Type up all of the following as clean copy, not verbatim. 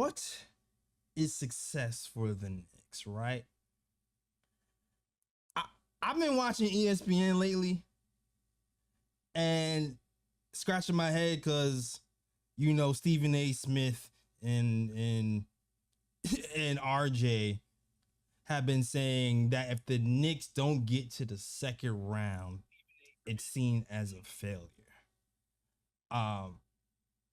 what is success for the Knicks, right? I, I've been watching ESPN lately and scratching my head because Stephen A. Smith and and RJ have been saying that if the Knicks don't get to the second round, it's seen as a failure. Um,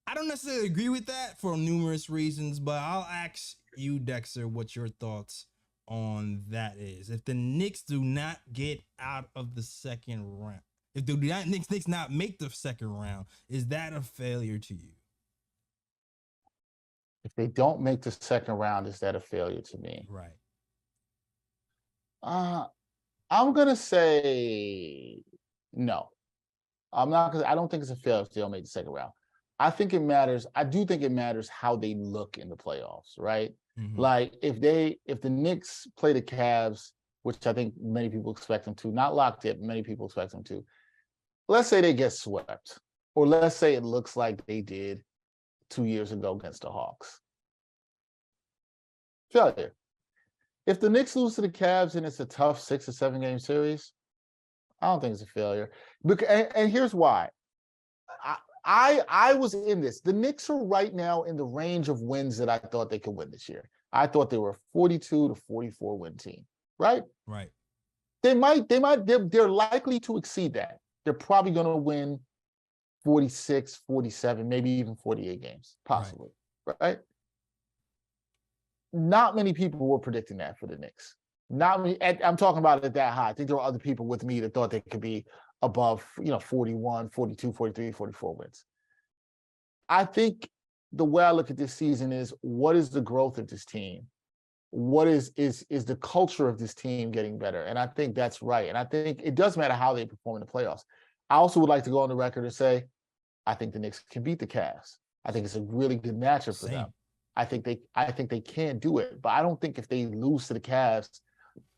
I don't necessarily agree with that for numerous reasons, but I'll ask you, Dexter, what your thoughts on that is. If the Knicks do not get out of the second round, if the Knicks not make the second round, is that a failure to you? If they don't make the second round, is that a failure to me? Right. I'm gonna say no. I'm not gonna. I don't think it's a failure if they don't make the second round. I think it matters. I do think it matters how they look in the playoffs, right? Mm-hmm. Like if the Knicks play the Cavs, which I think many people expect them to, not locked yet, but many people expect them to. Let's say they get swept, or let's say it looks like they did 2 years ago against the Hawks. Failure. If the Knicks lose to the Cavs and it's a tough 6 or 7 game series, I don't think it's a failure. And here's why. I was in this. The Knicks are right now in the range of wins that I thought they could win this year. I thought they were a 42 to 44 win team, right? Right. They're likely to exceed that. They're probably going to win 46, 47, maybe even 48 games, possibly, right? Not many people were predicting that for the Knicks. Not many. I'm talking about it that high. I think there were other people with me that thought they could be above, 41, 42, 43, 44 wins. I think the way I look at this season is, what is the growth of this team? What is the culture of this team getting better? And I think that's right. And I think it does matter how they perform in the playoffs. I also would like to go on the record and say, I think the Knicks can beat the Cavs. I think it's a really good matchup for them. I think they can do it, but I don't think if they lose to the Cavs,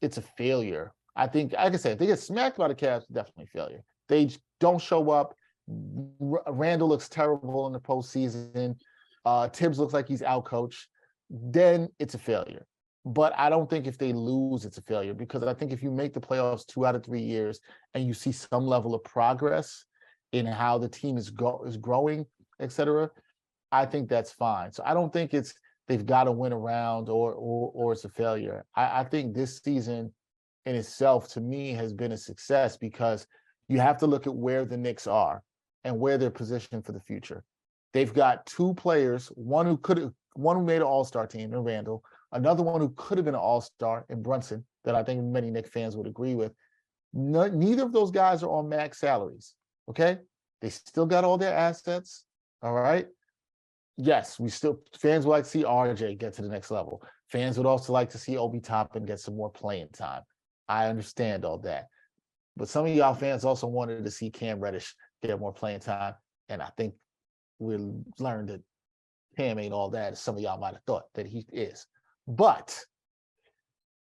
it's a failure. I think, like I said, if they get smacked by the Cavs, definitely failure. They don't show up. Randle looks terrible in the postseason. Tibbs looks like he's outcoached. Then it's a failure. But I don't think if they lose, it's a failure, because I think if you make the playoffs 2 out of 3 years and you see some level of progress in how the team is growing, et cetera, I think that's fine. So I don't think it's they've got to win a round or it's a failure. I think this season in itself, to me, has been a success, because you have to look at where the Knicks are and where they're positioned for the future. They've got 2 players, one who made an all-star team in Randle, another one who could have been an all-star in Brunson, that I think many Knicks fans would agree with. Neither of those guys are on max salaries, okay? They still got all their assets, all right? Yes, fans would like to see RJ get to the next level. Fans would also like to see Obi Toppin get some more playing time. I understand all that. But some of y'all fans also wanted to see Cam Reddish get more playing time. And I think we learned that Cam ain't all that as some of y'all might have thought that he is. But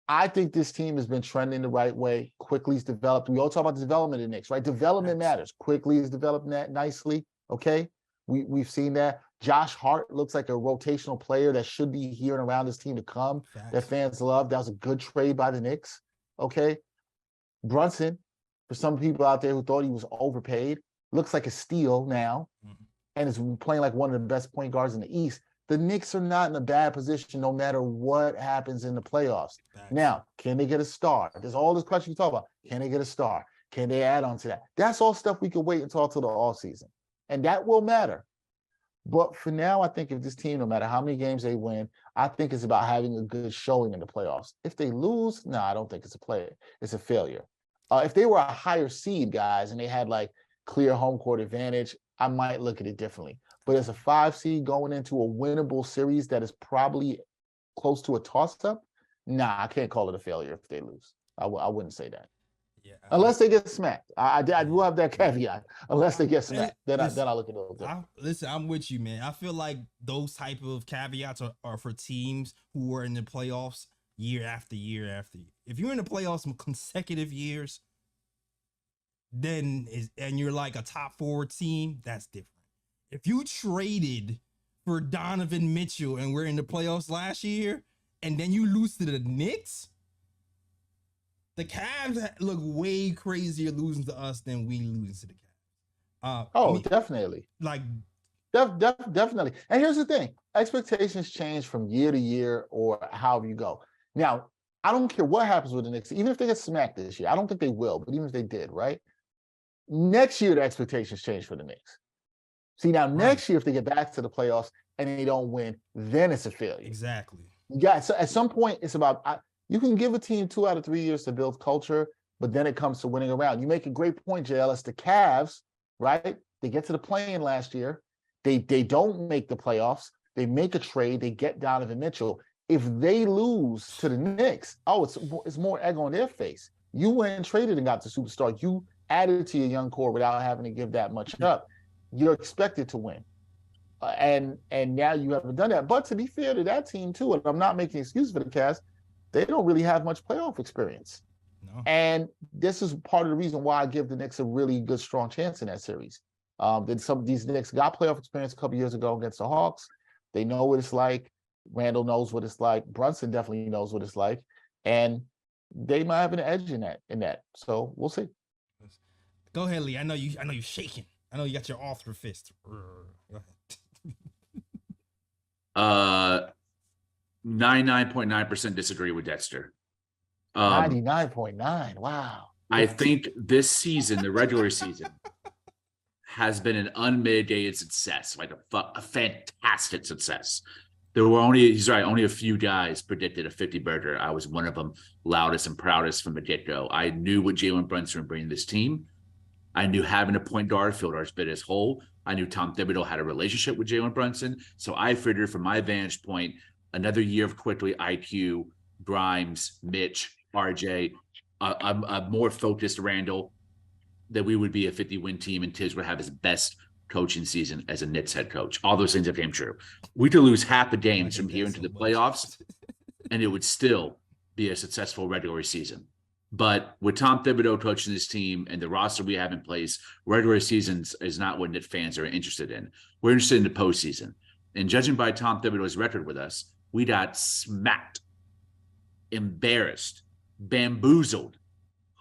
I think this team has been trending the right way. Quickly's developed. We all talk about the development of the Knicks, right? Development matters. Quickly is developing that nicely, okay? We've seen that. Josh Hart looks like a rotational player that should be here and around this team to come. That fans love. That was a good trade by the Knicks. Okay. Brunson, for some people out there who thought he was overpaid, looks like a steal now, and is playing like one of the best point guards in the East. The Knicks are not in a bad position no matter what happens in the playoffs. Now, can they get a star? There's all this question you talk about. Can they get a star? Can they add on to that? That's all stuff we can wait and talk till the offseason. And that will matter. But for now, I think if this team, no matter how many games they win, I think it's about having a good showing in the playoffs. If they lose, no, I don't think it's a player. It's a failure. If they were a higher seed, guys, and they had like clear home court advantage, I might look at it differently. But as a 5 seed going into a winnable series that is probably close to a toss-up, nah, I can't call it a failure if they lose. I wouldn't say that. Yeah, unless they get smacked. I will have that caveat. Unless they get smacked, then I look at those. Listen, I'm with you, man. I feel like those type of caveats are for teams who are in the playoffs year after year after year. If you're in the playoffs consecutive years, and you're like a top 4 team, that's different. If you traded for Donovan Mitchell and we're in the playoffs last year, and then you lose to the Knicks. The Cavs look way crazier losing to us than we losing to the Cavs. Definitely. Like, definitely. And here's the thing: expectations change from year to year, or however you go. Now, I don't care what happens with the Knicks, even if they get smacked this year. I don't think they will, but even if they did, right? Next year, the expectations change for the Knicks. See, now next year, if they get back to the playoffs and they don't win, then it's a failure. Exactly. Yeah. So at some point, it's about you can give a team 2 out of 3 years to build culture, but then it comes to winning around. You make a great point, JL. It's the Cavs, right? They get to the play-in last year. They don't make the playoffs. They make a trade. They get Donovan Mitchell. If they lose to the Knicks, it's more egg on their face. You went and traded and got the superstar. You added to your young core without having to give that much up. You're expected to win. And now you haven't done that. But to be fair to that team, too, and I'm not making excuses for the Cavs, they don't really have much playoff experience. No. And this is part of the reason why I give the Knicks a really good, strong chance in that series. Then some of these Knicks got playoff experience a couple years ago against the Hawks. They know what it's like. Randle knows what it's like. Brunson definitely knows what it's like. And they might have an edge in that. So we'll see. Go ahead, Lee. I know you're shaking. I know you got your author fist. Go ahead. 99.9% disagree with Dexter. 99.9. Wow. I think this season, the regular season, has been an unmitigated success, like a fantastic success. There were only a few guys predicted a 50-burger. I was one of them, loudest and proudest from the get-go. I knew what Jalen Brunson would bring to this team. I knew having a point guard filled our biggest hole. I knew Tom Thibodeau had a relationship with Jalen Brunson. So I figured from my vantage point, another year of quickly IQ, Grimes, Mitch, RJ, a more focused Randle, that we would be a 50-win team and Tibbs would have his best coaching season as a Knicks head coach. All those things have came true. We could lose half the games from here into the playoffs, and it would still be a successful regular season. But with Tom Thibodeau coaching this team and the roster we have in place, regular seasons is not what Knicks fans are interested in. We're interested in the postseason. And judging by Tom Thibodeau's record with us, we got smacked, embarrassed, bamboozled,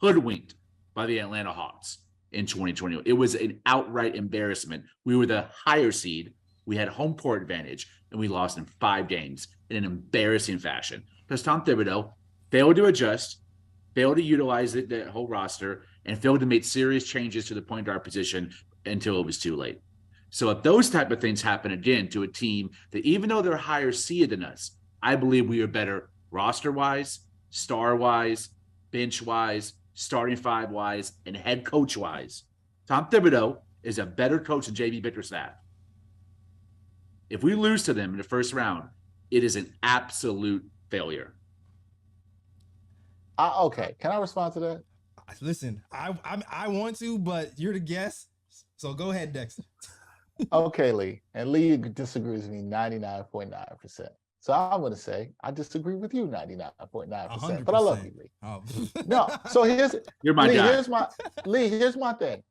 hoodwinked by the Atlanta Hawks in 2021. It was an outright embarrassment. We were the higher seed. We had home court advantage, and we lost in 5 games in an embarrassing fashion because Tom Thibodeau failed to adjust, failed to utilize the whole roster, and failed to make serious changes to the point guard position until it was too late. So if those type of things happen again to a team that even though they're higher seed than us, I believe we are better roster-wise, star-wise, bench-wise, starting 5-wise, and head coach-wise. Tom Thibodeau is a better coach than J.B. Bickerstaff. If we lose to them in the first round, it is an absolute failure. Okay, can I respond to that? Listen, I want to, but you're the guest, so go ahead, Dexter. Okay, Lee. And Lee disagrees with me 99.9%. So I'm going to say I disagree with you 99.9%. But I love you, Lee. Oh. No, so you're my Lee, guy. Here's my thing.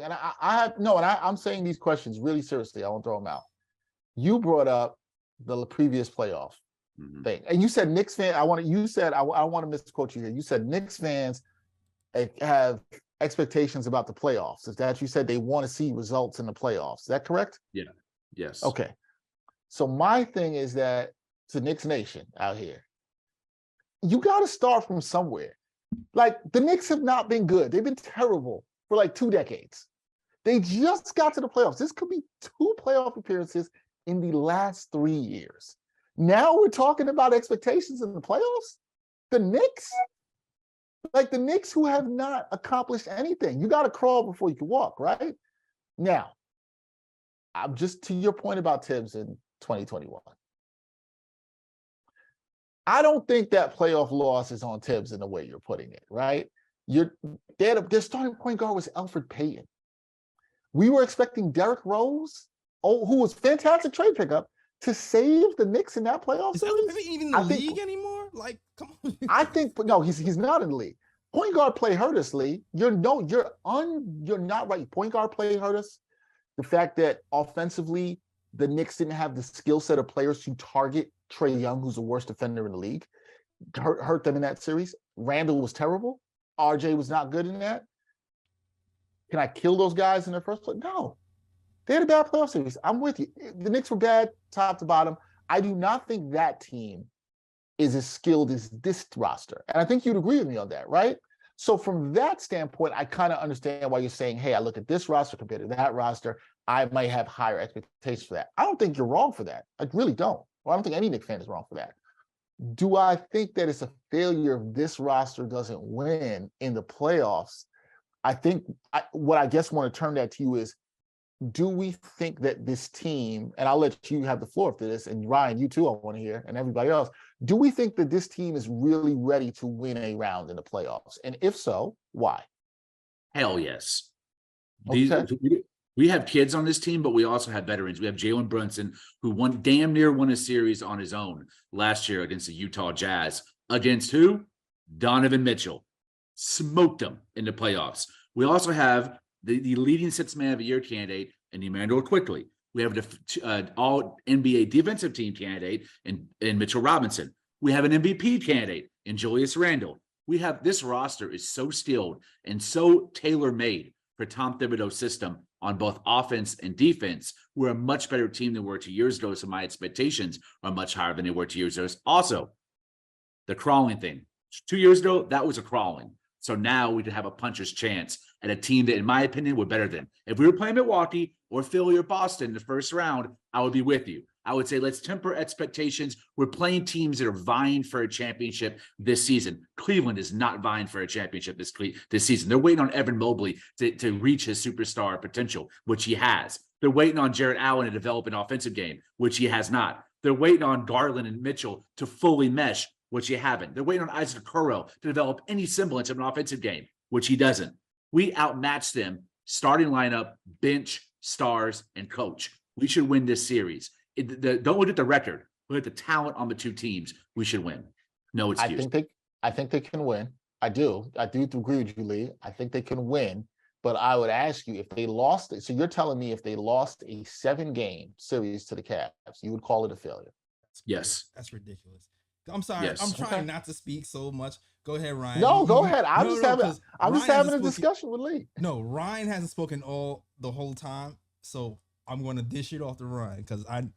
And I'm saying these questions really seriously. I won't throw them out. You brought up the previous playoff thing, and you said Knicks fan. I want to misquote you here. You said Knicks fans have expectations about the playoffs. Is that you said they want to see results in the playoffs? Is that correct? Yeah. Yes. Okay. So my thing is that to Knicks Nation out here, you got to start from somewhere. Like the Knicks have not been good. They've been terrible for like 2 decades. They just got to the playoffs. This could be 2 playoff appearances in the last 3 years. Now we're talking about expectations in the playoffs. The Knicks, who have not accomplished anything. You got to crawl before you can walk, right? Now, I'm just to your point about Tibbs in 2021. I don't think that playoff loss is on Tibbs in the way you're putting it, right? Their starting point guard was Elfrid Payton. We were expecting Derrick Rose, who was fantastic trade pickup, to save the Knicks in that playoff series. Is Elfrid even in the league anymore? Like, come on. I think no, he's not in the league. Point guard play hurt us, Lee. You're not right. Point guard play hurt us. The fact that offensively the Knicks didn't have the skill set of players to target Trae Young, who's the worst defender in the league, hurt them in that series. Randle was terrible. RJ was not good in that. Can I kill those guys in their first place? No. They had a bad playoff series. I'm with you. The Knicks were bad top to bottom. I do not think that team is as skilled as this roster. And I think you'd agree with me on that, right? So from that standpoint, I kind of understand why you're saying, hey, I look at this roster compared to that roster. I might have higher expectations for that. I don't think you're wrong for that. I really don't. Well, I don't think any Knicks fan is wrong for that. Do I think that it's a failure if this roster doesn't win in the playoffs? I think what I guess want to turn that to you is, do we think that this team, and I'll let you have the floor for this, and Ryan, you too, I want to hear, and everybody else, do we think that this team is really ready to win a round in the playoffs? And if so, why? Hell yes. Okay. We have kids on this team, but we also have veterans. We have Jalen Brunson, who damn near won a series on his own last year against the Utah Jazz. Against who? Donovan Mitchell. Smoked him in the playoffs. We also have the leading sixth man of the year candidate in Emmanuel Quickly. We have the all NBA defensive team candidate in Mitchell Robinson. We have an MVP candidate in Julius Randle. We have, this roster is so skilled and so tailor-made for Tom Thibodeau's system on both offense and defense. We're a much better team than we were 2 years ago, so my expectations are much higher than they were 2 years ago. Also, the crawling thing. 2 years ago, that was a crawling. So now we could have a puncher's chance at a team that, in my opinion, we're better than. If we were playing Milwaukee or Philly or Boston in the first round, I would be with you. I would say let's temper expectations. We're playing teams that are vying for a championship this season. Cleveland is not vying for a championship this season. They're waiting on Evan Mobley to reach his superstar potential, which he has. They're waiting on Jarrett Allen to develop an offensive game, which he has not. They're waiting on Garland and Mitchell to fully mesh, which he haven't. They're waiting on Isaac Okoro to develop any semblance of an offensive game, which he doesn't. We outmatched them, starting lineup, bench, stars, and coach. We should win this series. Don't look at the record. Look at the talent on the two teams. We should win. No excuse. I think they can win. I do agree with you, Lee. I think they can win. But I would ask you, if they lost it, so you're telling me if they lost a 7-game series to the Cavs, you would call it a failure? Yes. That's ridiculous. I'm sorry. Yes. I'm trying not to speak so much. Go ahead, Ryan. No, go ahead. I'm just having a discussion with Lee. No, Ryan hasn't spoken the whole time, so I'm going to dish it off to Ryan because I.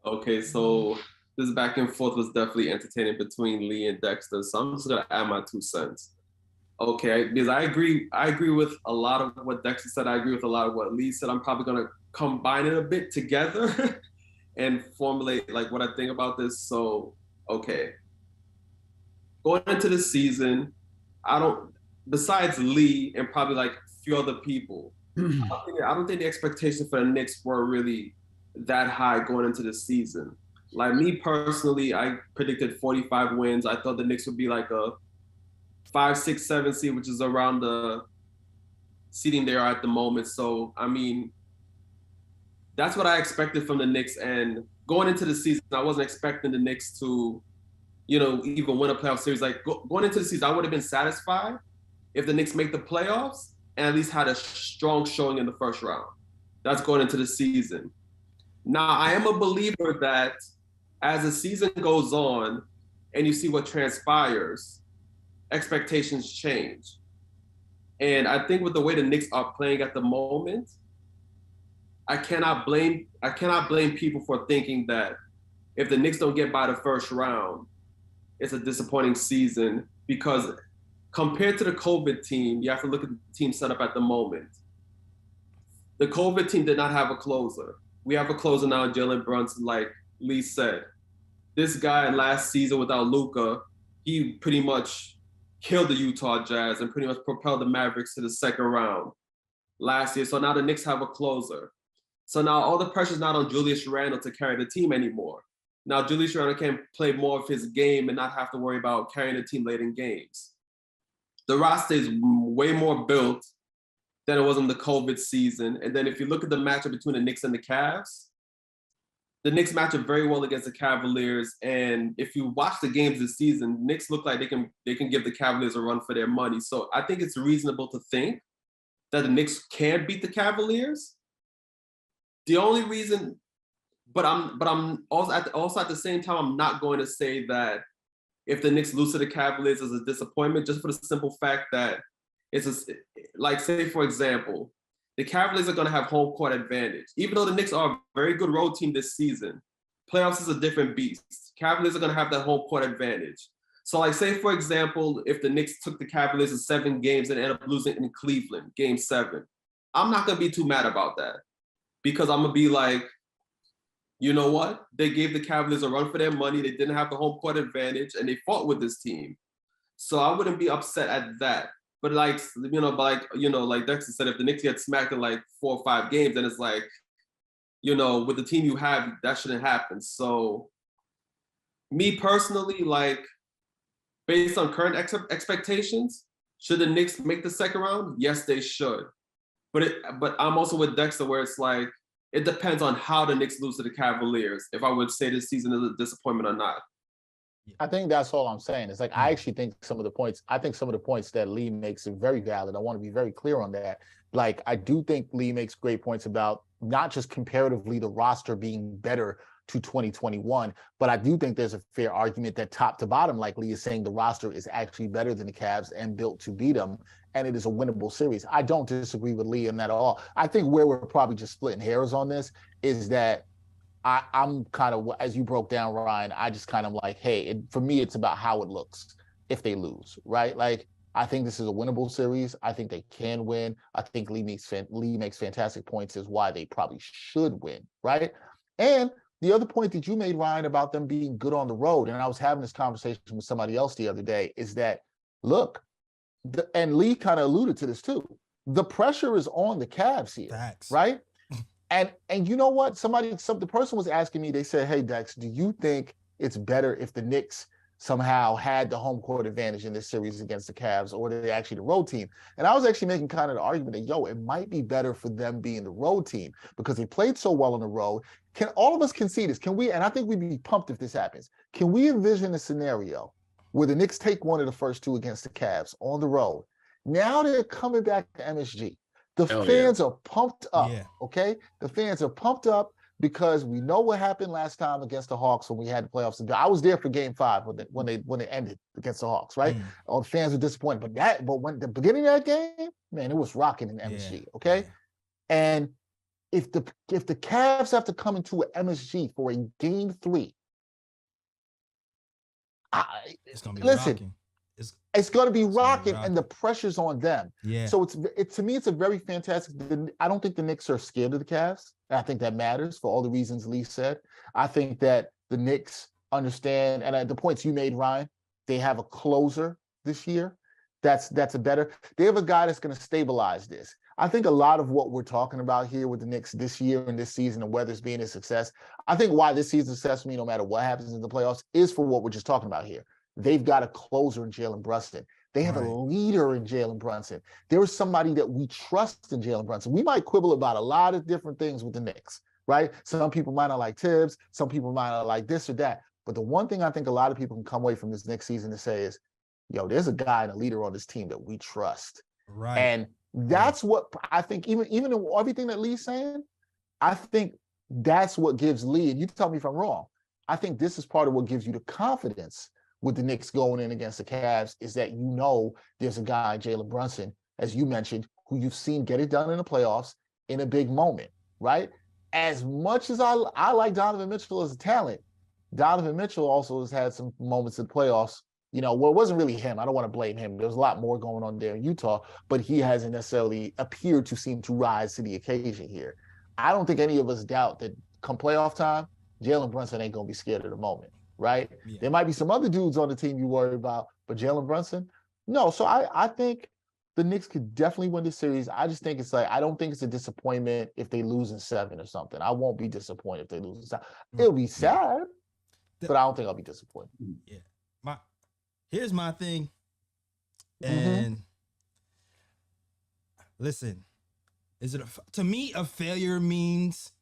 Okay, so this back and forth was definitely entertaining between Lee and Dexter. So I'm just gonna add my 2 cents. Okay, because I agree with a lot of what Dexter said. I agree with a lot of what Lee said. I'm probably gonna combine it a bit together and formulate like what I think about this. So, okay. Going into the season, besides Lee and probably like a few other people, I don't think the expectations for the Knicks were really that high going into the season. Like me personally, I predicted 45 wins. I thought the Knicks would be like a 5, 6, 7 seed, which is around the seeding they are at the moment. So, I mean, that's what I expected from the Knicks. And going into the season, I wasn't expecting the Knicks to, even win a playoff series. Like going into the season, I would have been satisfied if the Knicks make the playoffs and at least had a strong showing in the first round. That's going into the season. Now, I am a believer that as the season goes on and you see what transpires, expectations change. And I think with the way the Knicks are playing at the moment, I cannot blame people for thinking that if the Knicks don't get by the first round, it's a disappointing season, because compared to the COVID team, you have to look at the team set up at the moment. The COVID team did not have a closer. We have a closer now, Jalen Brunson, like Lee said. This guy last season without Luka, he pretty much killed the Utah Jazz and pretty much propelled the Mavericks to the second round last year. So now the Knicks have a closer. So now all the pressure is not on Julius Randle to carry the team anymore. Now Julius Randle can play more of his game and not have to worry about carrying the team late in games. The roster is way more built than it was in the COVID season. And then if you look at the matchup between the Knicks and the Cavs, the Knicks match up very well against the Cavaliers. And if you watch the games this season, Knicks look like they can give the Cavaliers a run for their money. So I think it's reasonable to think that the Knicks can beat the Cavaliers. The only reason, but I'm also at the same time, I'm not going to say that if the Knicks lose to the Cavaliers is a disappointment, just for the simple fact that like, say for example, the Cavaliers are going to have home court advantage. Even though the Knicks are a very good road team this season, playoffs is a different beast. Cavaliers are going to have that home court advantage. So, like, say, for example, if the Knicks took the Cavaliers in 7 games and ended up losing in Cleveland, game 7, I'm not going to be too mad about that because I'm going to be like, you know what? They gave the Cavaliers a run for their money. They didn't have the home court advantage, and they fought with this team. So I wouldn't be upset at that. But like Dexter said, if the Knicks get smacked in like 4 or 5 games, then it's like, with the team you have, that shouldn't happen. So me personally, like, based on current expectations, should the Knicks make the second round? Yes, they should. But I'm also with Dexter where it's like, it depends on how the Knicks lose to the Cavaliers, if I would say this season is a disappointment or not. I think that's all I'm saying. It's like, I actually think some of the points that Lee makes are very valid. I want to be very clear on that. Like, I do think Lee makes great points about not just comparatively the roster being better to 2021, but I do think there's a fair argument that top to bottom, like Lee is saying, the roster is actually better than the Cavs and built to beat them, and it is a winnable series. I don't disagree with Lee in that at all. I think where we're probably just splitting hairs on this is that I'm kind of, as you broke down, Ryan, I just kind of like, hey, for me, it's about how it looks if they lose, right? Like, I think this is a winnable series. I think they can win. I think Lee makes fantastic points as why they probably should win, right? And the other point that you made, Ryan, about them being good on the road, and I was having this conversation with somebody else the other day, is that, look, and Lee kind of alluded to this too, the pressure is on the Cavs here, Facts. right? And you know what? The person was asking me, they said, hey, Dex, do you think it's better if the Knicks somehow had the home court advantage in this series against the Cavs, or they're actually the road team? And I was actually making kind of the argument that, it might be better for them being the road team because they played so well on the road. Can all of us concede this? Can we, and I think we'd be pumped if this happens, can we envision a scenario where the Knicks take one of the first 2 against the Cavs on the road? Now they're coming back to MSG. The fans are pumped up, okay? The fans are pumped up because we know what happened last time against the Hawks when we had the playoffs. I was there for Game 5 when they ended against the Hawks, right? All the fans were disappointed, but when the beginning of that game, man, it was rocking in MSG, okay? And if the Cavs have to come into an MSG for a Game 3, it's gonna be rocking. It's going to be rocking, and the pressure's on them. Yeah. So to me, it's a very fantastic. I don't think the Knicks are scared of the Cavs. And I think that matters for all the reasons Lee said. I think that the Knicks understand, and the points you made, Ryan, they have a closer this year. They have a guy that's going to stabilize this. I think a lot of what we're talking about here with the Knicks this year and this season and whether it's being a success, I think why this season's success for me, no matter what happens in the playoffs, is for what we're just talking about here. They've got a closer in Jalen Brunson. They have a leader in Jalen Brunson. There is somebody that we trust in Jalen Brunson. We might quibble about a lot of different things with the Knicks, right? Some people might not like Tibbs. Some people might not like this or that. But the one thing I think a lot of people can come away from this next season to say is, there's a guy and a leader on this team that we trust. Right. And that's what I think, even in everything that Lee's saying, I think that's what gives Lee, and you tell me if I'm wrong, I think this is part of what gives you the confidence with the Knicks going in against the Cavs, is that there's a guy, Jalen Brunson, as you mentioned, who you've seen get it done in the playoffs in a big moment, right? As much as I like Donovan Mitchell as a talent, Donovan Mitchell also has had some moments in the playoffs, it wasn't really him. I don't want to blame him. There's a lot more going on there in Utah, but he hasn't necessarily appeared to seem to rise to the occasion here. I don't think any of us doubt that come playoff time, Jalen Brunson ain't going to be scared of the moment. Right? Yeah. There might be some other dudes on the team you worry about, but Jalen Brunson, no. So I think the Knicks could definitely win this series. I just think I don't think it's a disappointment if they lose in 7 or something. I won't be disappointed if they lose in 7. It'll be sad, but I don't think I'll be disappointed. Yeah. Here's my thing. And listen, to me, a failure means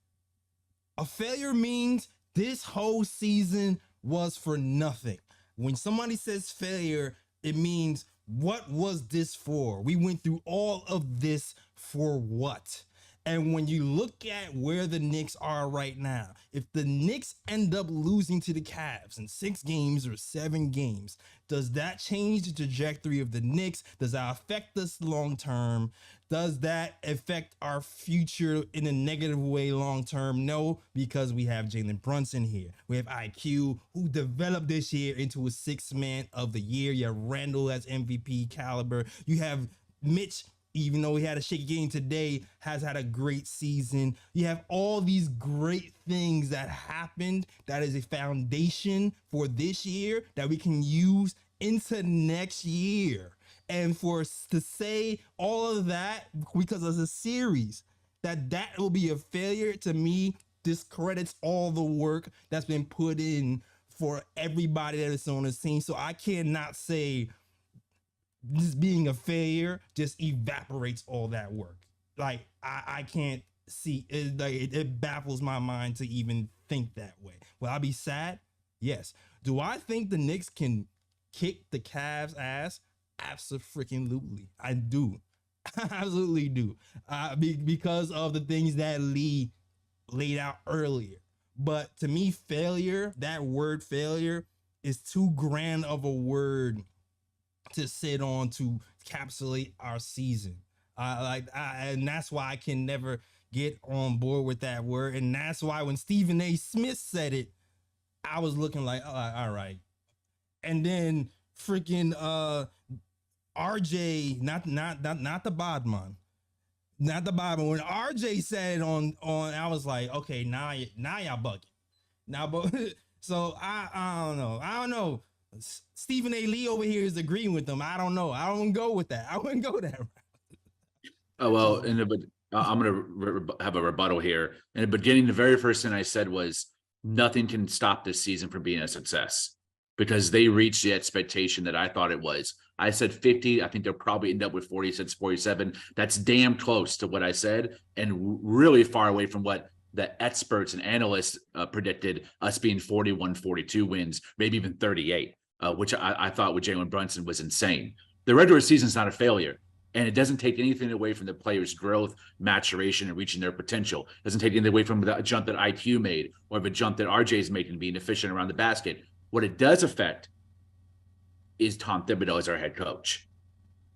this whole season was for nothing. When somebody says failure, it means, what was this for? We went through all of this for what? And when you look at where the Knicks are right now, if the Knicks end up losing to the Cavs in 6 games or 7 games, does that change the trajectory of the Knicks? Does that affect us long term? Does that affect our future in a negative way long term? No, because we have Jalen Brunson here. We have IQ, who developed this year into a 6th man of the year. You have Randle as MVP caliber. You have Mitch, even though he had a shaky game today, has had a great season. You have all these great things that happened that is a foundation for this year that we can use into next year. And for us to say all of that because of the series, that will be a failure, to me discredits all the work that's been put in for everybody that is on the team. So I cannot say this being a failure just evaporates all that work. Like I can't see it. Like it baffles my mind to even think that way. Will I be sad? Yes. Do I think the Knicks can kick the Cavs' ass? Absolutely. I do. I absolutely do. Because of the things that Lee laid out earlier. But to me, failure, that word failure, is too grand of a word to sit on to encapsulate our season. And that's why I can never get on board with that word. And that's why when Stephen A. Smith said it, I was looking like, oh, all right. And then freaking RJ, not the Bodman, not the Bodman. When RJ said it on, I was like, okay, now y'all bugging. Now, but so I don't know. Stephen A. Lee over here is agreeing with them. I don't know. I don't go with that. I wouldn't go that route. Oh, well, I'm going to have a rebuttal here. In the beginning, the very first thing I said was nothing can stop this season from being a success because they reached the expectation that I thought it was. I said 50. I think they'll probably end up with 46, 47. That's damn close to what I said and really far away from what the experts and analysts predicted us being 41, 42 wins, maybe even 38, which I thought with Jalen Brunson was insane. The regular season is not a failure, and it doesn't take anything away from the players' growth, maturation, and reaching their potential. It doesn't take anything away from the jump that IQ made or the jump that RJ is making being efficient around the basket. What it does affect is Tom Thibodeau as our head coach.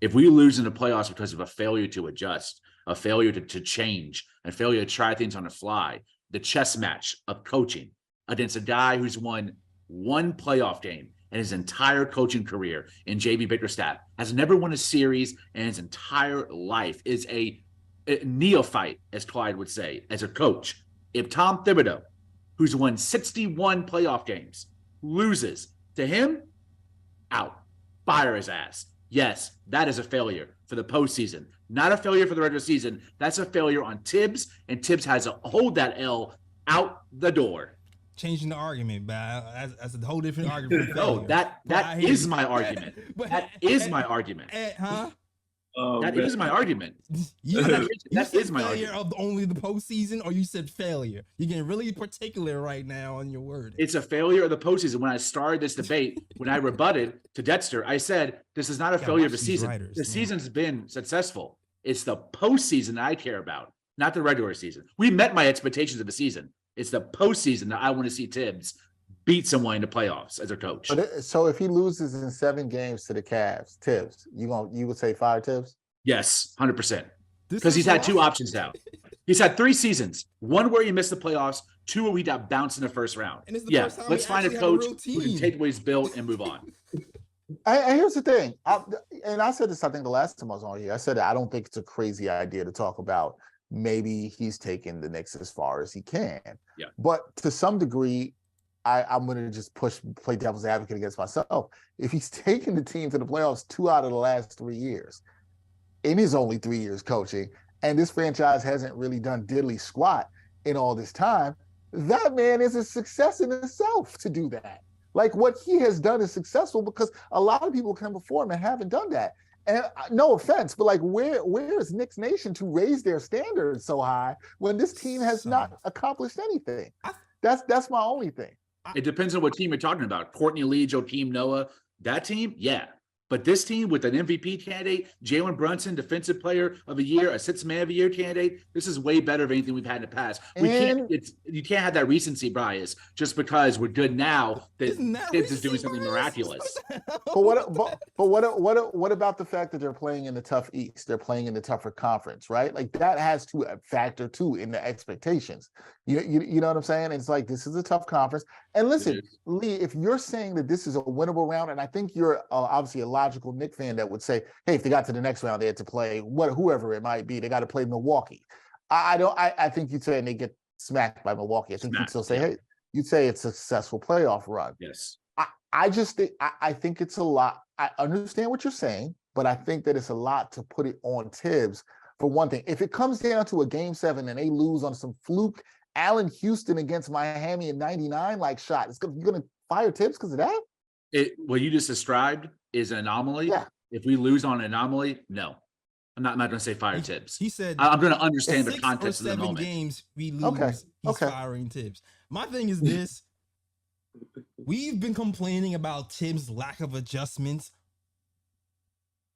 If we lose in the playoffs because of a failure to adjust, a failure to change, a failure to try things on the fly, the chess match of coaching against a guy who's won 1 playoff game in his entire coaching career in JB Bickerstaff, has never won a series in his entire life, is a neophyte, as Clyde would say, as a coach. If Tom Thibodeau, who's won 61 playoff games, loses to him, out, fire his ass. Yes, that is a failure for the postseason. Not a failure for the regular season. That's a failure on Tibbs, and Tibbs has to hold that L out the door. Changing the argument, but that's a whole different argument. No, that is my argument. That is my argument. Huh? That is my argument. You That said is my failure argument. of only the postseason, or you said failure? You're getting really particular right now on your word. It's a failure of the postseason. When I started this debate, when I rebutted to Dexter, I said, this is not a failure of the season. The season's been successful. It's the postseason that I care about, not the regular season. We met my expectations of the season. It's the postseason that I want to see Tibbs beat someone in the playoffs as a coach. So if he loses in 7 games to the Cavs, Tibbs, you would say fire Tibbs? Yes, 100%. Because he's had 2 options now. He's had 3 seasons. 1 where he missed the playoffs, 2 where he got bounced in the first round. And it's the Yeah, first time let's we find a actually have a coach real who can team. take what he's built and move on. And here's the thing, and I said this, I think the last time I was on here, I said I don't think it's a crazy idea to talk about maybe he's taking the Knicks as far as he can. Yeah. But to some degree, I'm going to just play devil's advocate against myself. If he's taken the team to the playoffs 2 out of the last 3 years, in his only 3 years coaching, and this franchise hasn't really done diddly squat in all this time, that man is a success in itself to do that. Like what he has done is successful because a lot of people come before him and haven't done that. And no offense, but like where is Knicks Nation to raise their standards so high when this team has not accomplished anything? That's my only thing. It depends on what team you're talking about. Courtney Lee, Joakim Noah, that team, yeah. But this team with an MVP candidate, Jalen Brunson, Defensive Player of the Year, a Sixth Man of the Year candidate, this is way better than anything we've had in the past. You can't have that recency bias just because we're good now that Tibbs is doing something miraculous. But what about the fact that they're playing in the tough East? They're playing in the tougher conference, right? Like that has to factor too in the expectations. You know what I'm saying? It's like this is a tough conference. And listen, Lee, if you're saying that this is a winnable round, and I think you're obviously a logical Knicks fan that would say, hey, if they got to the next round, they had to play whoever it might be. They got to play Milwaukee. I think you'd say and they get smacked by Milwaukee. I think you'd still say, hey, you'd say it's a successful playoff run. Yes. I just think I think it's a lot. I understand what you're saying, but I think that it's a lot to put it on Tibbs for one thing. If it comes down to a game 7 and they lose on some fluke Allen Houston against Miami in 99 like shot, you're gonna fire Tibbs because of that? What you just described is an anomaly. Yeah. If we lose on an anomaly, no. I'm not going to say fire Tibbs. He said I'm going to understand the 6 context or 7 of the moment. games we lose, he's firing Tibbs. My thing is this. We've been complaining about Tibbs' lack of adjustments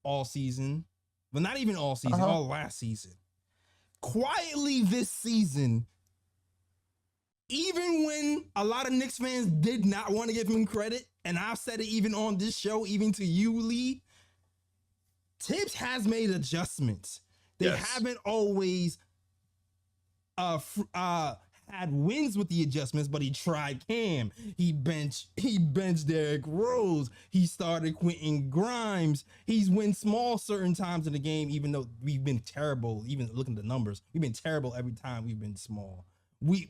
all season. But not even all season, all last season. Quietly this season, even when a lot of Knicks fans did not want to give him credit, and I've said it even on this show, even to you, Lee, Tibbs has made adjustments. They haven't always had wins with the adjustments, but he tried Cam. He benched Derrick Rose. He started Quentin Grimes. He's win small certain times in the game, even though we've been terrible. Even looking at the numbers, we've been terrible every time we've been small. We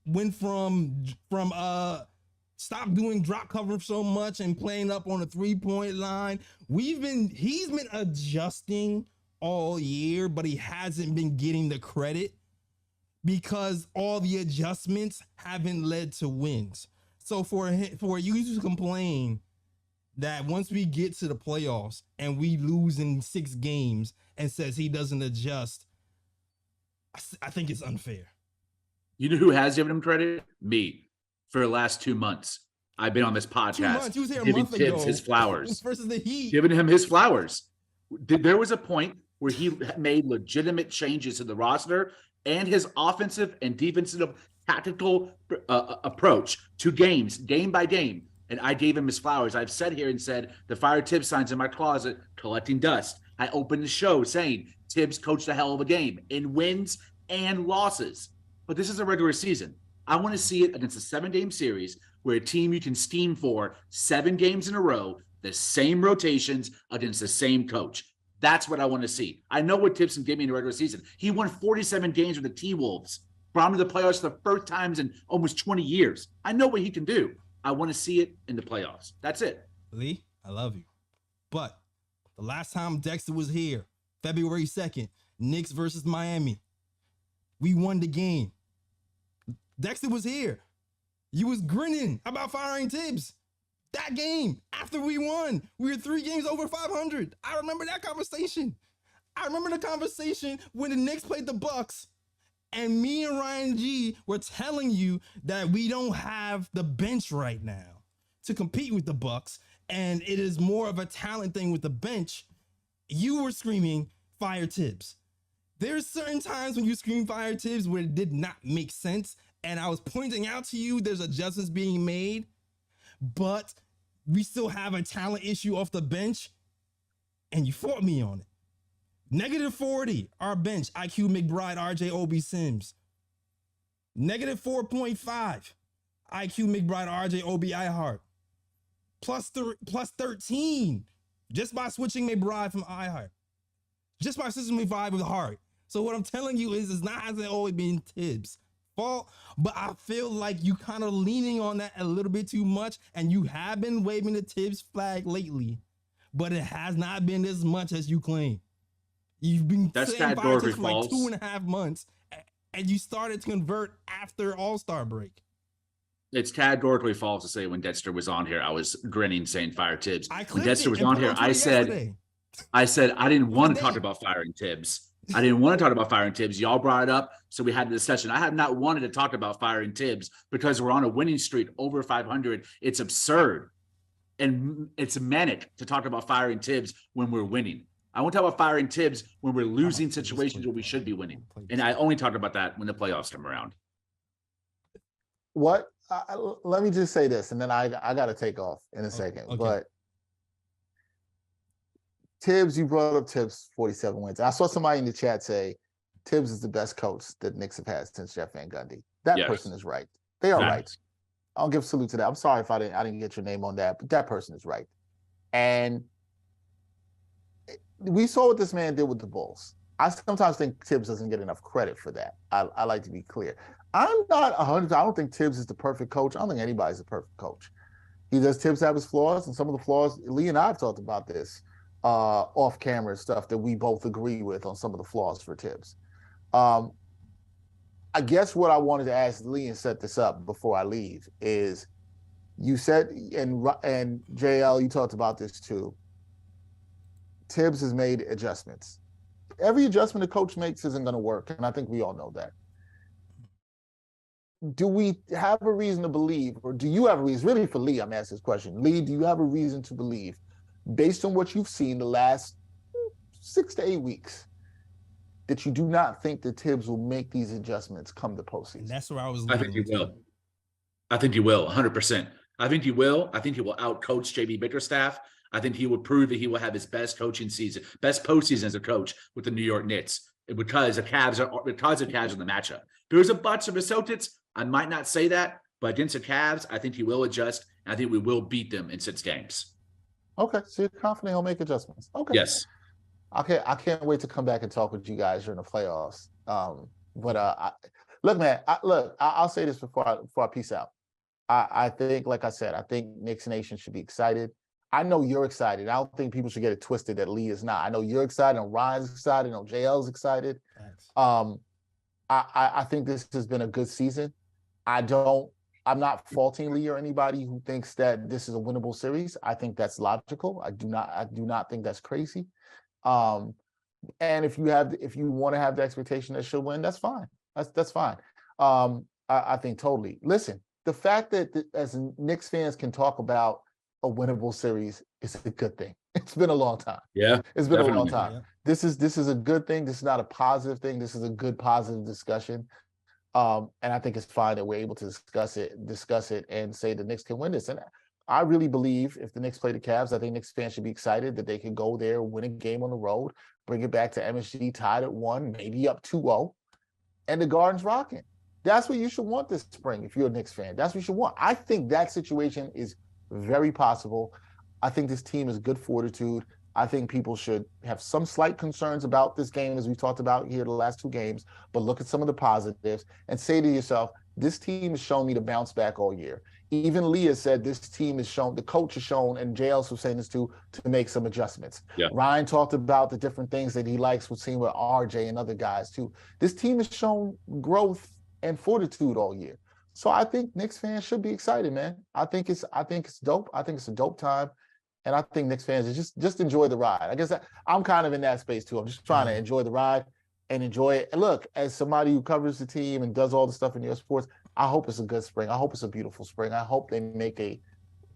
went from stop doing drop coverage so much and playing up on the 3-point line. He's been adjusting all year, but he hasn't been getting the credit because all the adjustments haven't led to wins. So for you to complain that once we get to the playoffs and we lose in 6 games and says he doesn't adjust, I think it's unfair. You know who has given him credit? Me. For the last 2 months, I've been on this podcast giving Tibbs his flowers. Versus the Heat. Giving him his flowers. There was a point where he made legitimate changes to the roster and his offensive and defensive tactical approach to games, game by game. And I gave him his flowers. I've sat here and said the fire Tibbs signs in my closet, collecting dust. I opened the show saying Tibbs coached a hell of a game in wins and losses. But this is a regular season. I want to see it against a 7-game series where a team you can scheme for 7 games in a row, the same rotations against the same coach. That's what I want to see. I know what Tibbs can give me in the regular season. He won 47 games with the T-Wolves, brought him to the playoffs for the first times in almost 20 years. I know what he can do. I want to see it in the playoffs. That's it. Lee, I love you. But the last time Dexter was here, February 2nd, Knicks versus Miami, we won the game. Dexter was here. You was grinning about firing Tibbs. That game, after we won, we were 3 games over 500. I remember that conversation. I remember the conversation when the Knicks played the Bucks, and me and Ryan G were telling you that we don't have the bench right now to compete with the Bucks, and it is more of a talent thing with the bench. You were screaming, fire Tibbs. There's certain times when you scream fire Tibbs where it did not make sense, and I was pointing out to you there's adjustments being made, but we still have a talent issue off the bench, and you fought me on it. -40, our bench, IQ McBride, RJ Obi Sims. -4.5, IQ McBride, RJ Obi Ihart. Plus 13, just by switching McBride from Ihart. Just by switching McBride with Hart. So what I'm telling you is it's not hasn't always been Tibbs' fault, but I feel like you kind of leaning on that a little bit too much, and you have been waving the Tibbs flag lately, but it has not been as much as you claim. You've been saying fire Tibbs for like 2.5 months, and you started to convert after All-Star break. It's categorically false to say when Dexter was on here, I was grinning saying fire Tibbs. When Dexter was on here, I said I didn't want to talk about firing Tibbs. I didn't want to talk about firing Tibbs. Y'all brought it up, so we had the discussion. I have not wanted to talk about firing Tibbs because we're on a winning streak over 500. It's absurd. And it's manic to talk about firing Tibbs when we're winning. I want to talk about firing Tibbs when we're losing situations where we should be winning. And I only talk about that when the playoffs come around. Let me just say this, and then I got to take off in a second. Okay. But Tibbs, you brought up Tibbs, 47 wins. I saw somebody in the chat say Tibbs is the best coach that Knicks have had since Jeff Van Gundy. That person is right. They are right. I'll give salute to that. I'm sorry if I didn't get your name on that, but that person is right. And we saw what this man did with the Bulls. I sometimes think Tibbs doesn't get enough credit for that. I like to be clear. I'm not 100. I don't think Tibbs is the perfect coach. I don't think anybody's the perfect coach. Does Tibbs have his flaws? And some of the flaws, Lee and I have talked about this off camera stuff that we both agree with on some of the flaws for Tibbs. I guess what I wanted to ask Lee and set this up before I leave is, you said, and JL, you talked about this too, Tibbs has made adjustments. Every adjustment a coach makes isn't going to work, and I think we all know that. Do we have a reason to believe, or do you have a reason, really for Lee, I'm asking this question. Lee, do you have a reason to believe, based on what you've seen the last 6 to 8 weeks, that you do not think that Tibbs will make these adjustments come the postseason? And that's where I was. I think he will. I think he will, 100%. I think he will. I think he will outcoach JB Bickerstaff. I think he will prove that he will have his best coaching season, best postseason as a coach with the New York Knicks, because the Cavs are in the matchup. There's a bunch of the Celtics. I might not say that, but against the Cavs, I think he will adjust. And I think we will beat them in 6 games. Okay, so you're confident he'll make adjustments. Okay. Yes. Okay, I can't wait to come back and talk with you guys during the playoffs. Look, man. I'll say this before I peace out. I think, like I said, I think Knicks Nation should be excited. I know you're excited. I don't think people should get it twisted that Lee is not. I know you're excited. I know Ryan's excited. I know JL's excited. Thanks. I think this has been a good season. I'm not faulting Lee or anybody who thinks that this is a winnable series. I think that's logical. I do not think that's crazy. And if you want to have the expectation that she'll win, that's fine. That's fine. I think totally. Listen, the fact that as Knicks fans can talk about a winnable series is a good thing. It's been a long time. Yeah, it's been a long time. Yeah. This is a good thing. This is not a positive thing. This is a good positive discussion. And I think it's fine that we're able to discuss it and say the Knicks can win this. And I really believe if the Knicks play the Cavs, I think Knicks fans should be excited that they can go there, win a game on the road, bring it back to MSG, tied at 1, maybe up 2-0, and the Garden's rocking. That's what you should want this spring if you're a Knicks fan. That's what you should want. I think that situation is very possible. I think this team is good fortitude. I think people should have some slight concerns about this game, as we talked about here the last 2 games, but look at some of the positives and say to yourself, this team has shown me to bounce back all year. Even Leah said this team has shown, the coach has shown, and JL's was saying this too, to make some adjustments. Yeah. Ryan talked about the different things that he likes with seeing with RJ and other guys too. This team has shown growth and fortitude all year. So I think Knicks fans should be excited, man. I think it's dope. I think it's a dope time. And I think Knicks fans just enjoy the ride. I guess I'm kind of in that space too. I'm just trying to enjoy the ride and enjoy it. And look, as somebody who covers the team and does all the stuff in your sports, I hope it's a good spring. I hope it's a beautiful spring. I hope they make a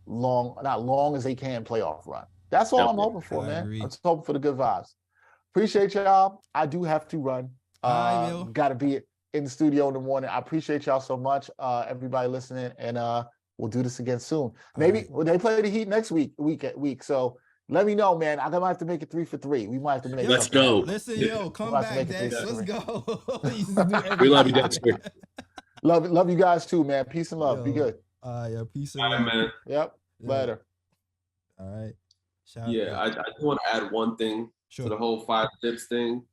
not long as they can playoff run. That's all I'm hoping for, man. I'm just hoping for the good vibes. Appreciate y'all. I do have to run. Got to be in the studio in the morning. I appreciate y'all so much, everybody listening, and we'll do this again soon. Maybe they play the Heat next week. So let me know, man. I might have to make it 3 for 3. We might have to make. Let's go. Listen, come back, Dex. Let's go. We love you, Dexter. Love you guys too, man. Peace and love. Be good. Yeah, peace and love, man. Yep. Yeah. Later. All right. I just want to add one thing to the whole 5 tips thing.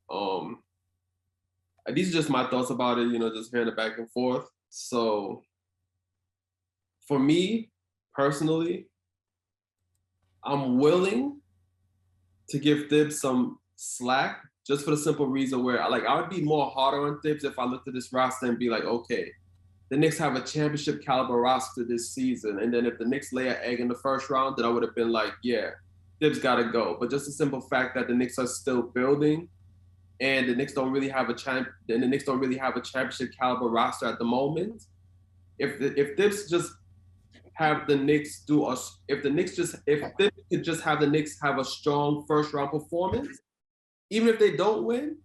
These are just my thoughts about it, just hearing it back and forth. So for me personally, I'm willing to give Thibs some slack just for the simple reason where I would be more harder on Thibs if I looked at this roster and be like, okay, the Knicks have a championship caliber roster this season. And then if the Knicks lay an egg in the first round, then I would have been like, yeah, Thibs got to go. But just the simple fact that the Knicks are still building and the Knicks don't really have a championship caliber roster at the moment. If Thibs just have the Knicks do us. If Thibs could just have the Knicks have a strong first round performance, even if they don't win,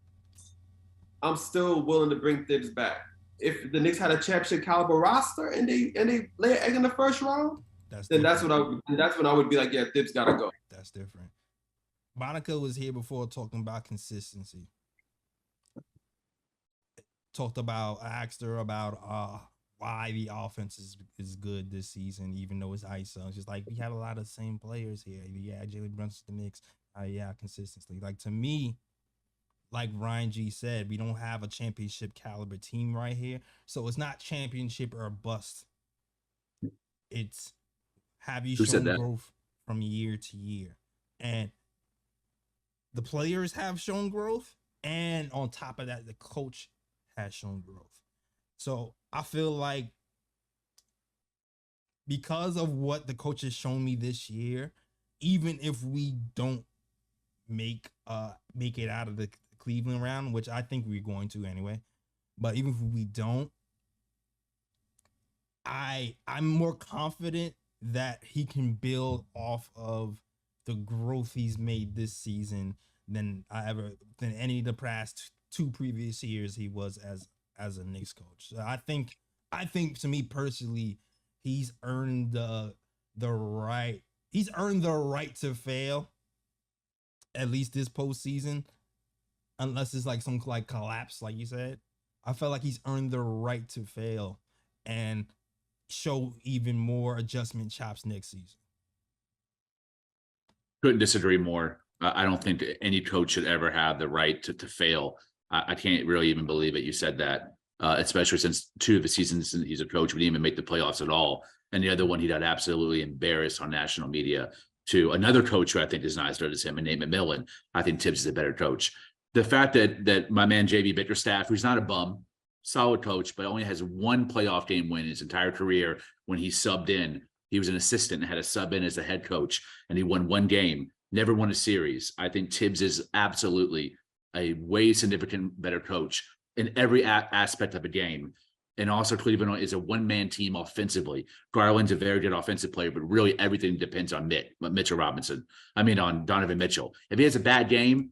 I'm still willing to bring Thibs back. If the Knicks had a championship caliber roster and they lay an egg in the first round, that's when I would be like, yeah, Thibs gotta go. That's different. Monica was here before talking about consistency. Asked her about why the offense is good this season, even though it's ISO. It's just like, we have a lot of the same players here. Yeah, Jalen Brunson, the Knicks. Yeah, consistency. Like, to me, like Ryan G said, we don't have a championship caliber team right here. So it's not championship or bust. It's, have you shown growth from year to year? And the players have shown growth. And on top of that, the coach has shown growth. So I feel like because of what the coach has shown me this year, even if we don't make it out of the Cleveland round, which I think we're going to anyway, but even if we don't, I'm more confident that he can build off of the growth he's made this season than any of the past two previous years he was as a Knicks coach. So I think to me personally, he's earned the right to fail, at least this postseason, unless it's like some like collapse, like you said. I felt like he's earned the right to fail and show even more adjustment chops next season. Couldn't disagree more. I don't think any coach should ever have the right to fail. I can't really even believe it. You said that, especially since two of the seasons he's a coach, we didn't even make the playoffs at all. And the other one, he got absolutely embarrassed on national media to another coach who I think is not as good as him, and Nate McMillan. I think Tibbs is a better coach. The fact that my man JB Bickerstaff, who's not a bum, solid coach, but only has one playoff game win in his entire career when he subbed in. He was an assistant and had a sub in as the head coach, and he won one game, never won a series. I think Tibbs is absolutely a way significant better coach in every aspect of a game. And also Cleveland is a one-man team offensively. Garland's a very good offensive player, but really everything depends on Mitchell Robinson. On Donovan Mitchell. If he has a bad game,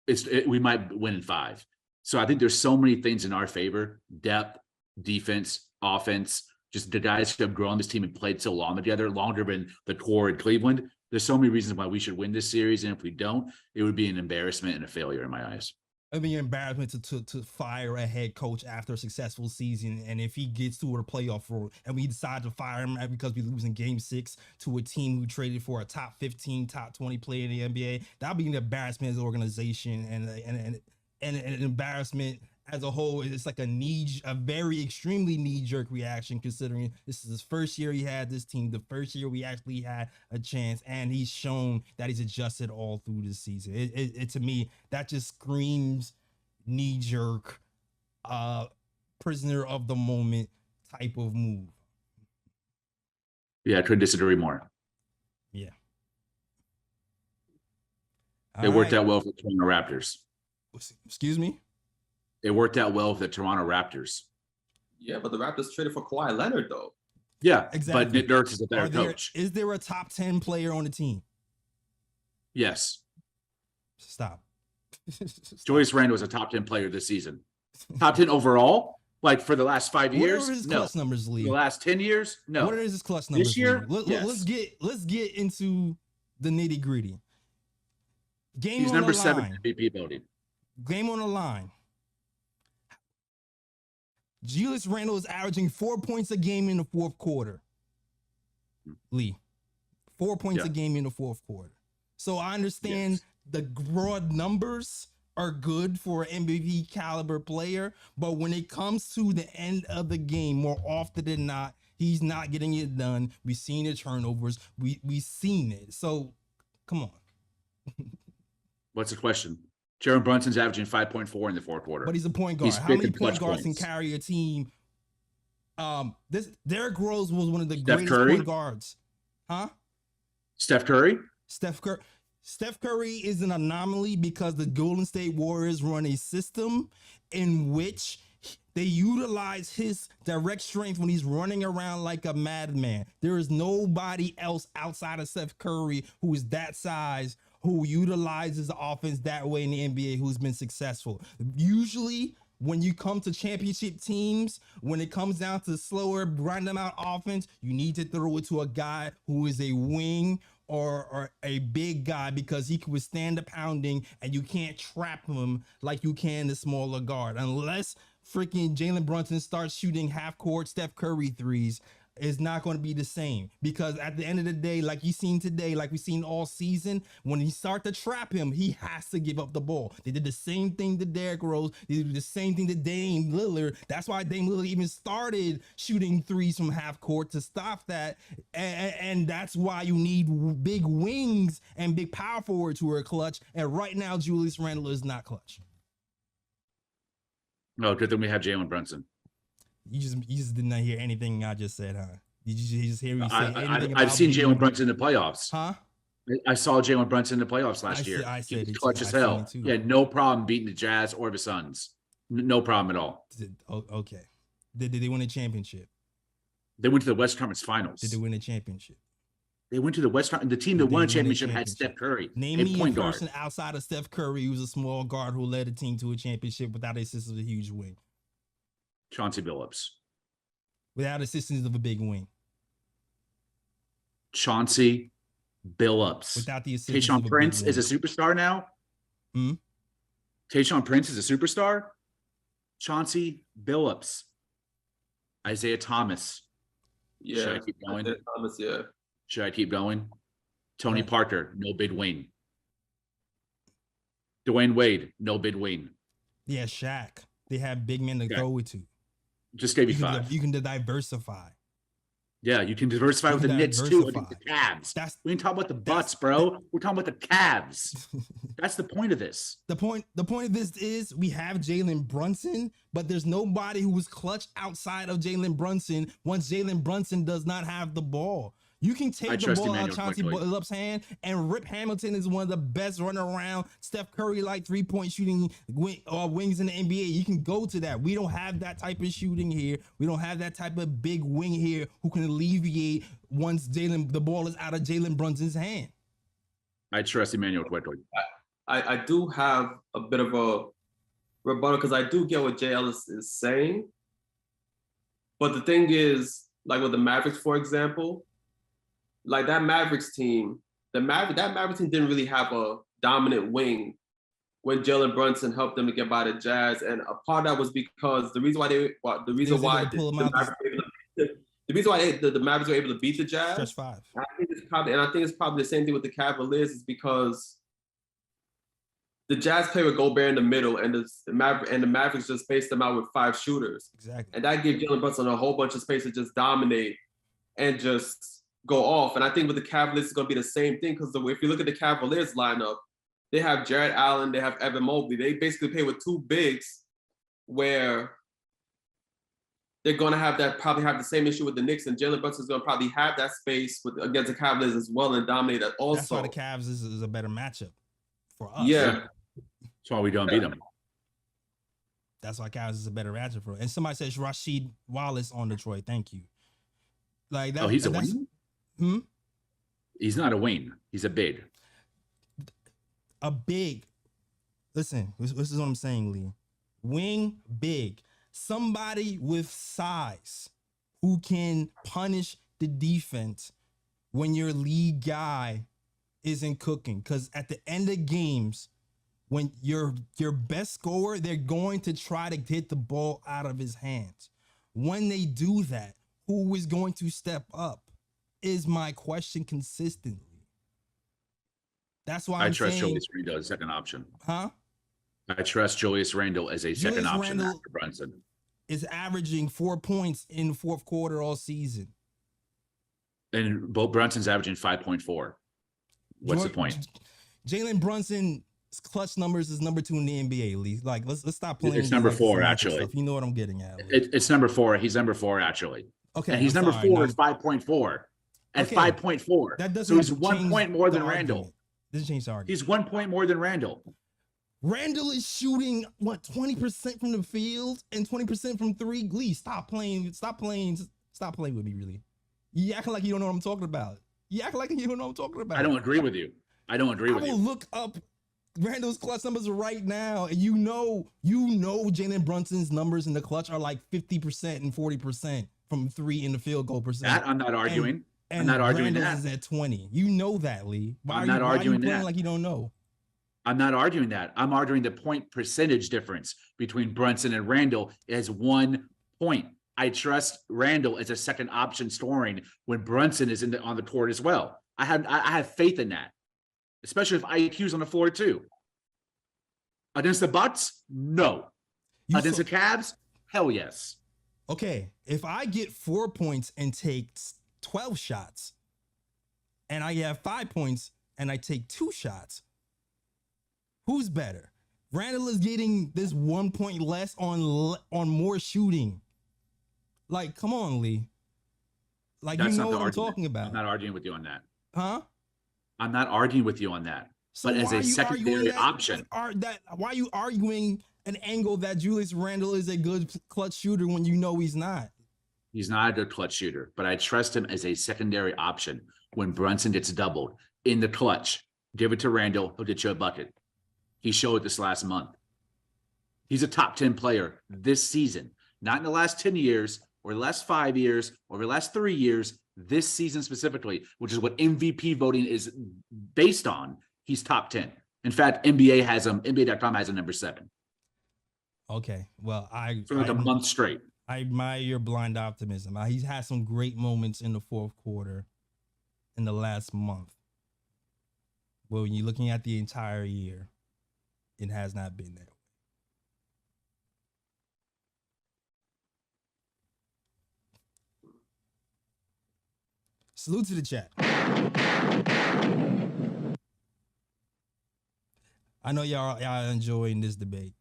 we might win in 5. So I think there's so many things in our favor: depth, defense, offense, just the guys who have grown this team and played so long together, longer than the core in Cleveland. There's so many reasons why we should win this series. And if we don't, it would be an embarrassment and a failure in my eyes. It'd be an embarrassment to fire a head coach after a successful season. And if he gets to a playoff role and we decide to fire him because we lose in game 6 to a team who traded for a top 15, top 20 player in the NBA, that'd be an embarrassment as an organization and an embarrassment as a whole. It's like a very extremely knee-jerk reaction, considering this is his first year he had this team, the first year we actually had a chance, and he's shown that he's adjusted all through this season. It to me, that just screams knee-jerk, prisoner of the moment type of move. Yeah, I couldn't disagree more. Yeah. It worked out well for the Toronto Raptors. Excuse me? It worked out well for the Toronto Raptors. Yeah, but the Raptors traded for Kawhi Leonard, though. Yeah, exactly. But Nick Nurse is a better coach. Is there a top 10 player on the team? Yes. Stop. Julius Randle was a top 10 player this season. Top 10 overall? Like for the last 5 years? What are his clutch numbers, Lee? The last 10 years? No. What are his clutch numbers? This year? Let's get into the nitty-gritty. He's number 7 MVP voting. Game on the line. Julius Randle is averaging 4 points a game in the fourth quarter. Lee, 4 points a game in the fourth quarter. So I understand the broad numbers are good for an MVP caliber player, but when it comes to the end of the game, more often than not, he's not getting it done. We've seen the turnovers. We've seen it. So come on. What's the question? Jalen Brunson's averaging 5.4 in the fourth quarter. But he's a point guard. How many point guards can carry a team? Derrick Rose was one of the greatest point guards. Huh? Steph Curry? Steph Curry is an anomaly because the Golden State Warriors run a system in which They utilize his direct strength when he's running around like a madman. There is nobody else outside of Steph Curry who is that size, who utilizes the offense that way in the NBA, who's been successful. Usually, when you come to championship teams, when it comes down to slower, grind them out offense, you need to throw it to a guy who is a wing or a big guy, because he can withstand the pounding and you can't trap him like you can the smaller guard. Unless freaking Jalen Brunson starts shooting half court Steph Curry threes, is not going to be the same, because at the end of the day, like you seen today, like we've seen all season, when he start to trap him, he has to give up the ball. They did the same thing to Derrick Rose. They did the same thing to Dame Lillard. That's why Dame Lillard even started shooting threes from half court to stop that. And that's why you need big wings and big power forwards who are clutch. And right now, Julius Randle is not clutch. No, good thing we have Jalen Brunson. You just did not hear anything I just said, huh? Did you just hear me say anything? I've seen Jalen Brunson in the playoffs. Huh? I saw Jalen Brunson in the playoffs last year. I said he was clutch as hell. He had no problem beating the Jazz or the Suns. No problem at all. Okay. Did they win a championship? They went to the West Conference Finals. Did they win a championship? They went to the West Conference. The team that won a championship had Steph Curry. Name me a person outside of Steph Curry who's a small guard who led a team to a championship without the assistance of a huge wing. Chauncey Billups. Without assistance of a big wing. Chauncey Billups. Without the assistance Tayshaun Prince is a superstar now. Tayshaun Prince is a superstar. Chauncey Billups. Isaiah Thomas. Yeah. Should I keep going? Isaiah Thomas, yeah. Should I keep going? Tony Parker, no big wing. Dwayne Wade, no big wing. Yeah, Shaq. They have big men to go to. Just gave you five. You can diversify. Yeah, you can diversify with the Knicks too. And the Cavs. We ain't talking about the Bucks, bro. We're talking about the Cavs. That's the point of this. The point of this is we have Jalen Brunson, but there's nobody who was clutch outside of Jalen Brunson once Jalen Brunson does not have the ball. You can take the ball out of Chauncey Billups' hand, and Rip Hamilton is one of the best run-around Steph Curry-like three-point shooting wings in the NBA. You can go to that. We don't have that type of shooting here. We don't have that type of big wing here who can alleviate once the ball is out of Jalen Brunson's hand. I trust Emmanuel quickly. I do have a bit of a rebuttal because I do get what Jay Ellis is saying. But the thing is, like with the Mavericks, for example, like that Mavericks team, that Mavericks team didn't really have a dominant wing when Jalen Brunson helped them to get by the Jazz, and a part of that was because the reason why the Mavericks were able to beat the Jazz. Stretch five. I think it's probably the same thing with the Cavaliers, is because the Jazz play with Gobert in the middle, and the Mavericks just spaced them out with 5 shooters. Exactly. And that gave Jalen Brunson a whole bunch of space to just dominate and just go off. And I think with the Cavaliers, it's going to be the same thing, because if you look at the Cavaliers lineup, they have Jarrett Allen, they have Evan Mobley. They basically play with 2 bigs, where they're going to probably have the same issue with the Knicks, and Jalen Brunson's going to probably have that space against the Cavaliers as well and dominate that also. That's why the Cavs is a better matchup for us. Yeah. That's why we don't beat them. That's why Cavs is a better matchup for us. And somebody says Rasheed Wallace on Detroit. Thank you. Like that. Oh, he's a wing? He's not a wing. He's a big. A big. Listen, this is what I'm saying, Lee. Wing, big. Somebody with size who can punish the defense when your lead guy isn't cooking. Because at the end of games, when your best scorer, they're going to try to get the ball out of his hands. When they do that, who is going to step up is my question consistently. That's why I trust Julius Randle as a second option. Huh? I trust Julius Randle as a second option after Brunson. Is averaging 4 points in the fourth quarter all season. And Brunson's averaging 5.4. What's the point? Jalen Brunson's clutch numbers is number 2 in the NBA, Lee. Like, let's stop playing. It's number 4, actually. Stuff. You know what I'm getting at. It's number 4. He's number 4, actually. Okay. And he's number 4 at 5.4. At 5.4. That doesn't. So he's 1 point more than Randle. Doesn't change the argument. He's 1 point more than Randle. Randle is shooting what 20% from the field and 20% from three. Glee, stop playing with me, really. You acting like you don't know what I'm talking about. You act like you don't know what I'm talking about. I don't agree with you. I will look up Randle's clutch numbers right now, and you know Jalen Brunson's numbers in the clutch are like 50% and 40% from three in the field goal percent. That I'm not arguing. And I'm not arguing Randle's that. is at 20. You know that, Lee. I'm not arguing playing that. Like you don't know? I'm not arguing that. I'm arguing the point percentage difference between Brunson and Randle is 1 point. I trust Randle as a second option scoring when Brunson is on the court as well. I have faith in that, especially if IQ's on the floor too. Against the Bucks, no. Against the Cavs, hell yes. Okay, if I get 4 points and take 12 shots, and I have 5 points and I take 2 shots, who's better? Randle is getting this 1 point less on more shooting. Like, come on, Lee. Like, That's you know not the what argument. I'm talking about. I'm not arguing with you on that. Huh? I'm not arguing with you on that. So but as a secondary option. Why are you arguing an angle that Julius Randle is a good clutch shooter when you know he's not? He's not a good clutch shooter, but I trust him as a secondary option when Brunson gets doubled in the clutch. Give it to Randle, he'll get you a bucket. He showed it this last month. He's a top 10 player this season, not in the last 10 years or the last 5 years or the last 3 years, this season specifically, which is what MVP voting is based on. He's top 10. In fact, NBA.com has him number 7. Okay. Well, for like a month straight. I admire your blind optimism. He's had some great moments in the fourth quarter in the last month. But when you're looking at the entire year, it has not been that way. Salute to the chat. I know y'all enjoying this debate.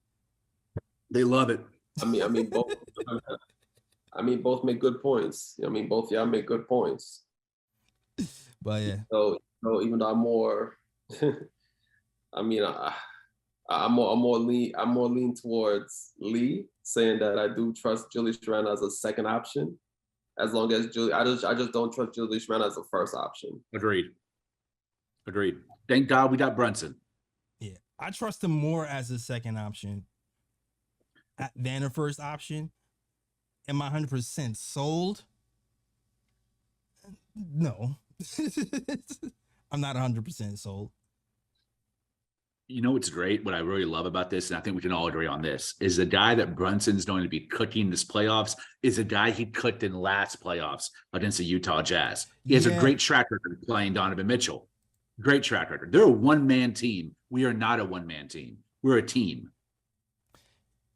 They love it. I mean, both. Both make good points. Both y'all make good points. But yeah. So even though I'm more, I'm more lean towards Lee, saying that I do trust Julius Randle as a second option. As long as I just don't trust Julius Randle as a first option. Agreed. Thank God we got Brunson. Yeah, I trust him more as a second option than a first option. Am I 100% sold? No. I'm not 100% sold. You know what's great? What I really love about this, and I think we can all agree on this, is the guy that Brunson's going to be cooking this playoffs is a guy he cooked in last playoffs against the Utah Jazz. He has a great track record playing Donovan Mitchell. Great track record. They're a one-man team. We are not a one-man team. We're a team.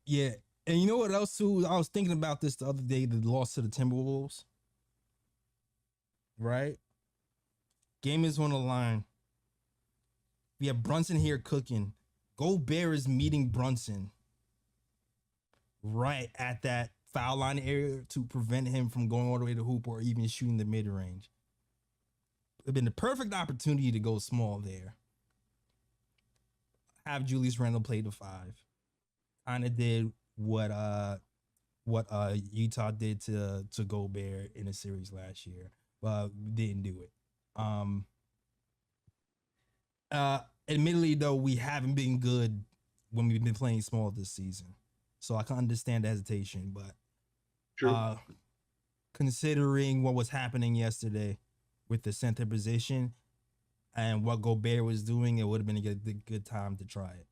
Yeah. And you know what else, too? I was thinking about this the other day, the loss to the Timberwolves. Right? Game is on the line. We have Brunson here cooking. Gobert is meeting Brunson right at that foul line area to prevent him from going all the way to hoop or even shooting the mid-range. It would have been the perfect opportunity to go small there. Have Julius Randle play the 5. Kind of did what Utah did to Gobert in a series last year, but didn't do it. Admittedly, though, we haven't been good when we've been playing small this season, so I can understand the hesitation. But considering what was happening yesterday with the center position and what Gobert was doing, it would have been a good time to try it.